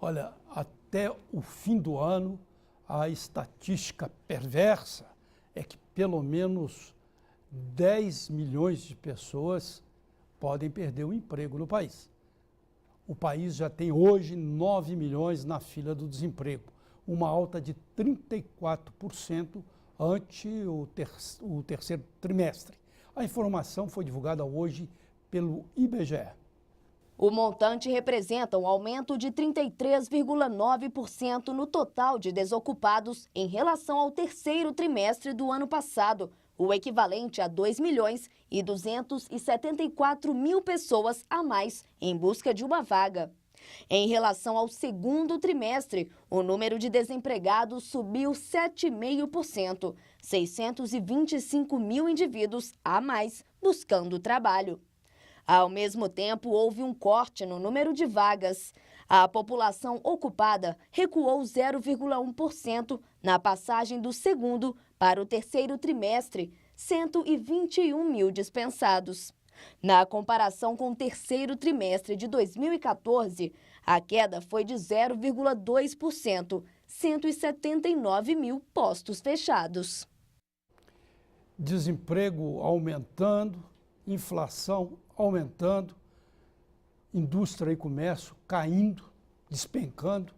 Olha, até o fim do ano, a estatística perversa é que pelo menos 10 milhões de pessoas podem perder o emprego no país. O país já tem hoje 9 milhões na fila do desemprego, uma alta de 34% ante o terceiro trimestre. A informação foi divulgada hoje pelo IBGE. O montante representa um aumento de 33,9% no total de desocupados em relação ao terceiro trimestre do ano passado, o equivalente a 2.274.000 pessoas a mais em busca de uma vaga. Em relação ao segundo trimestre, o número de desempregados subiu 7,5%, 625 mil indivíduos a mais buscando trabalho. Ao mesmo tempo, houve um corte no número de vagas. A população ocupada recuou 0,1% na passagem do segundo para o terceiro trimestre, 121 mil dispensados. Na comparação com o terceiro trimestre de 2014, a queda foi de 0,2%, 179 mil postos fechados. Desemprego aumentando, inflação aumentando, indústria e comércio caindo, despencando.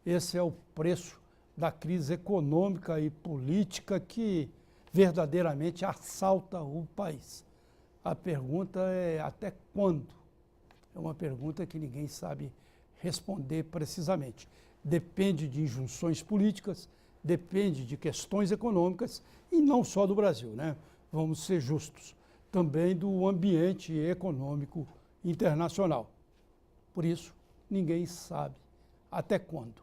Esse é o preço da crise econômica e política que verdadeiramente assalta o país. A pergunta é até quando? É uma pergunta que ninguém sabe responder precisamente. Depende de injunções políticas, depende de questões econômicas e não só do Brasil, né? Vamos ser justos. Também do ambiente econômico internacional. Por isso, ninguém sabe até quando.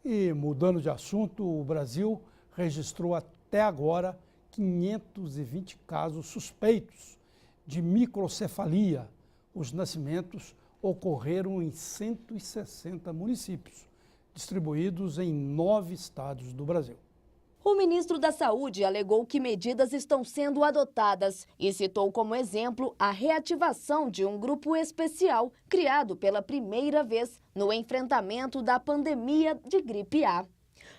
E, mudando de assunto, o Brasil registrou até agora 520 casos suspeitos de microcefalia. Os nascimentos ocorreram em 160 municípios, distribuídos em 9 estados do Brasil. O ministro da Saúde alegou que medidas estão sendo adotadas e citou como exemplo a reativação de um grupo especial criado pela primeira vez no enfrentamento da pandemia de gripe A.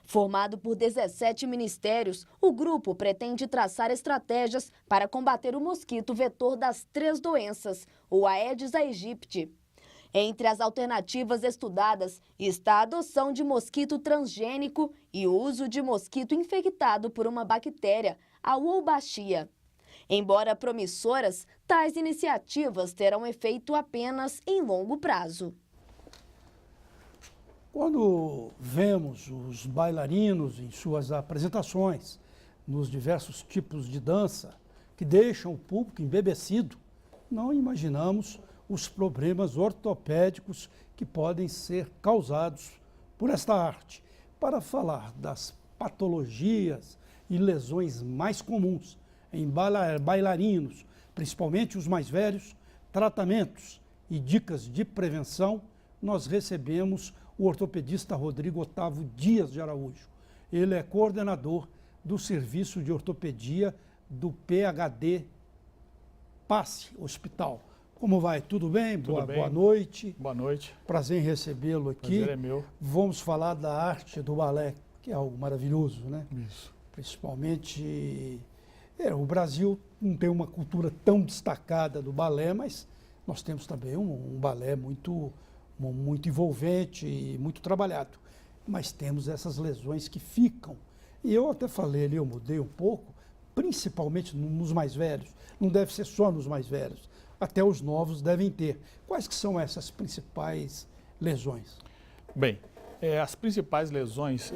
Formado por 17 ministérios, o grupo pretende traçar estratégias para combater o mosquito vetor das 3 doenças, o Aedes aegypti. Entre as alternativas estudadas está a adoção de mosquito transgênico e o uso de mosquito infectado por uma bactéria, a Wolbachia. Embora promissoras, tais iniciativas terão efeito apenas em longo prazo. Quando vemos os bailarinos em suas apresentações, nos diversos tipos de dança, que deixam o público embebecido, não imaginamos os problemas ortopédicos que podem ser causados por esta arte. Para falar das patologias e lesões mais comuns em bailarinos, principalmente os mais velhos, tratamentos e dicas de prevenção, nós recebemos o ortopedista Rodrigo Otávio Dias de Araújo. Ele é coordenador do Serviço de Ortopedia do PHD Passe Hospital. Como vai? Tudo bem? Tudo bem. Boa noite. Boa noite. Prazer em recebê-lo aqui. Prazer é meu. Vamos falar da arte do balé, que é algo maravilhoso, né? Isso. Principalmente, o Brasil não tem uma cultura tão destacada do balé, mas nós temos também um balé muito envolvente e muito trabalhado. Mas temos essas lesões que ficam. E eu até falei ali, eu mudei um pouco, principalmente nos mais velhos. Não deve ser só nos mais velhos. Até os novos devem ter. Quais que são essas principais lesões? Bem, as principais lesões,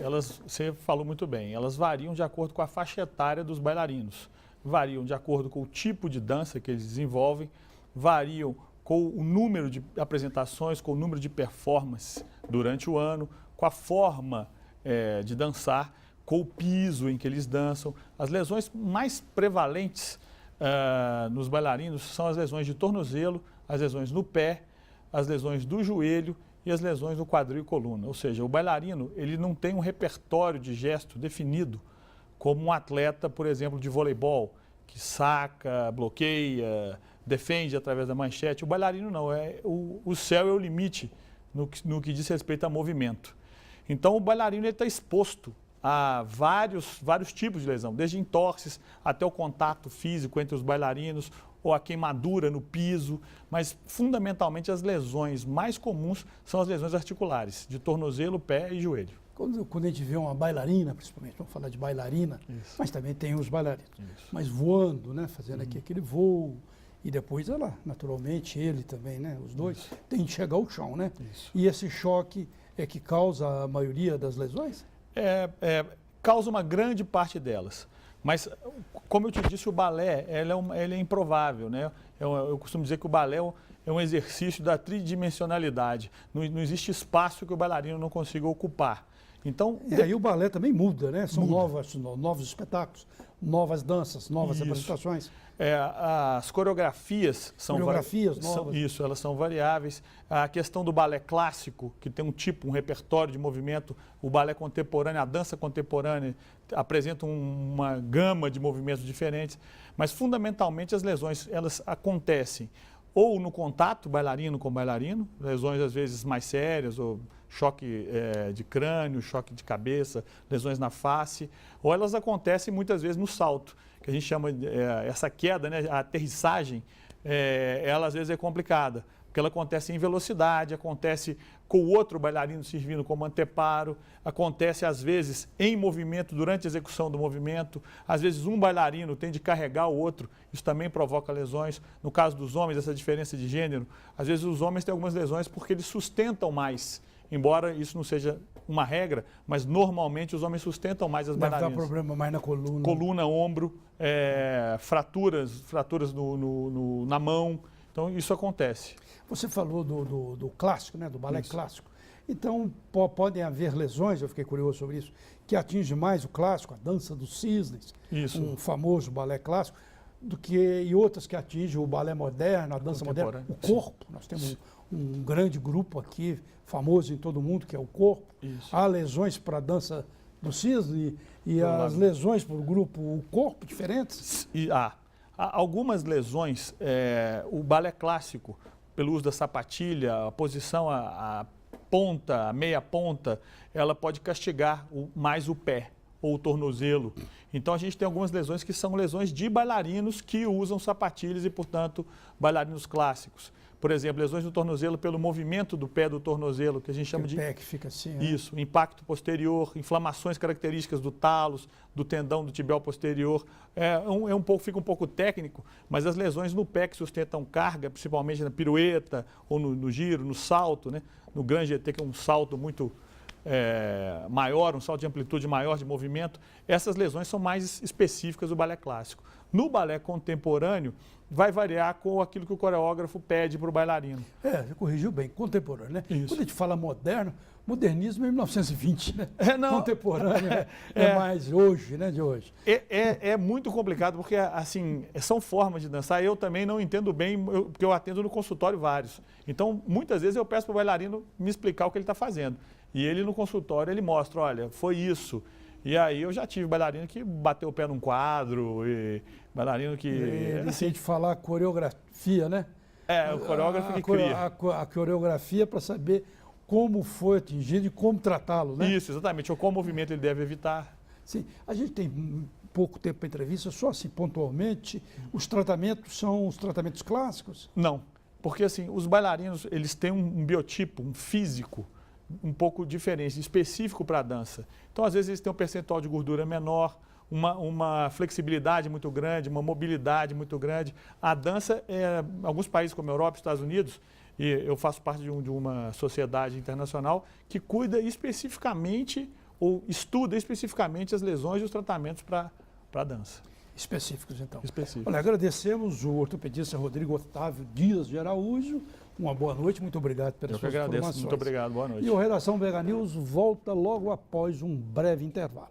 você falou muito bem, elas variam de acordo com a faixa etária dos bailarinos. Variam de acordo com o tipo de dança que eles desenvolvem, variam com o número de apresentações, com o número de performances durante o ano, com a forma de dançar, com o piso em que eles dançam. As lesões mais prevalentes nos bailarinos são as lesões de tornozelo, as lesões no pé, as lesões do joelho e as lesões no quadril e coluna. Ou seja, o bailarino ele não tem um repertório de gesto definido como um atleta, por exemplo, de voleibol, que saca, bloqueia, defende através da manchete. O bailarino não, o céu é o limite no que diz respeito a movimento. Então, o bailarino está exposto a vários tipos de lesão, desde entorses até o contato físico entre os bailarinos ou a queimadura no piso, mas fundamentalmente as lesões mais comuns são as lesões articulares, de tornozelo, pé e joelho. Quando a gente vê uma bailarina, principalmente, vamos falar de bailarina, Isso. mas também tem os bailarinos, Isso. mas voando, né, fazendo aqui aquele voo, e depois, ela, naturalmente, ele também, né, os dois, tem que chegar ao chão, né? Isso. E esse choque é que causa a maioria das lesões? Causa uma grande parte delas. Mas, como eu te disse, o balé ele é improvável, né? Eu costumo dizer que o balé é um exercício da tridimensionalidade. Não existe espaço que o bailarino não consiga ocupar. Então, E aí o balé também muda, né? São novos espetáculos, novas danças, novas Isso. apresentações. As coreografias são novas. Isso, elas são variáveis. A questão do balé clássico, que tem um repertório de movimento, o balé contemporâneo, a dança contemporânea apresenta uma gama de movimentos diferentes, mas fundamentalmente as lesões elas acontecem ou no contato bailarino com bailarino, lesões às vezes mais sérias, ou choque de crânio, choque de cabeça, lesões na face, ou elas acontecem muitas vezes no salto, que a gente chama essa queda, né, a aterrissagem, ela às vezes é complicada, porque ela acontece em velocidade, acontece com o outro bailarino servindo como anteparo, acontece às vezes em movimento, durante a execução do movimento, às vezes um bailarino tem de carregar o outro, isso também provoca lesões. No caso dos homens, essa diferença de gênero, às vezes os homens têm algumas lesões porque eles sustentam mais, embora isso não seja uma regra, mas normalmente os homens sustentam mais as bailarinas. Deve dar problema mais na coluna. Coluna, ombro, fraturas na mão, então isso acontece. Você falou do clássico, né, do balé clássico. Então, podem haver lesões, eu fiquei curioso sobre isso, que atingem mais o clássico, a dança dos cisnes, um famoso balé clássico, e outras que atingem o balé moderno, a dança moderna, o corpo. Nós temos um grande grupo aqui, famoso em todo mundo, que é o corpo. Isso. Há lesões para a dança do cisne e as lesões para o grupo, o corpo, diferentes? Há algumas lesões, o balé clássico, pelo uso da sapatilha, a posição, a ponta, a meia ponta, ela pode castigar mais o pé ou o tornozelo. Então a gente tem algumas lesões que são lesões de bailarinos que usam sapatilhas e, portanto, bailarinos clássicos. Por exemplo, lesões do tornozelo pelo movimento do pé do tornozelo, que a gente chama de... O pé que fica assim, né? Isso, impacto posterior, inflamações características do talos, do tendão do tibial posterior. Fica um pouco técnico, mas as lesões no pé que sustentam carga, principalmente na pirueta, ou no giro, no salto, né? No Grand GT, que é um salto muito maior, um salto de amplitude maior de movimento, essas lesões são mais específicas do balé clássico. No balé contemporâneo, vai variar com aquilo que o coreógrafo pede para o bailarino. Você corrigiu bem, contemporâneo, né? Isso. Quando a gente fala moderno, modernismo é 1920, né? Não. Contemporâneo é mais hoje, né, de hoje. É muito complicado, porque, assim, são formas de dançar. Eu também não entendo bem, porque eu atendo no consultório vários. Então, muitas vezes eu peço para o bailarino me explicar o que ele está fazendo. E ele, no consultório, ele mostra, olha, foi isso. E aí eu já tive bailarino que bateu o pé num quadro, e bailarino que... Assim, a gente falar coreografia, né? O coreógrafo que cria. A coreografia para saber como foi atingido e como tratá-lo, né? Isso, exatamente. Ou qual movimento ele deve evitar. Sim, a gente tem pouco tempo para entrevista, só assim pontualmente, os tratamentos são os tratamentos clássicos? Não, porque assim, os bailarinos, eles têm um biotipo, um físico, um pouco diferente, específico para a dança. Então, às vezes, eles têm um percentual de gordura menor, uma flexibilidade muito grande, uma mobilidade muito grande. A dança, em alguns países como a Europa e Estados Unidos, e eu faço parte de uma sociedade internacional que cuida especificamente ou estuda especificamente as lesões e os tratamentos para a dança. Específicos, então. Específicos. Olha, agradecemos o ortopedista Rodrigo Otávio Dias de Araújo. Uma boa noite, muito obrigado pelas suas informações. Muito obrigado, boa noite. E o Redação BH News volta logo após um breve intervalo.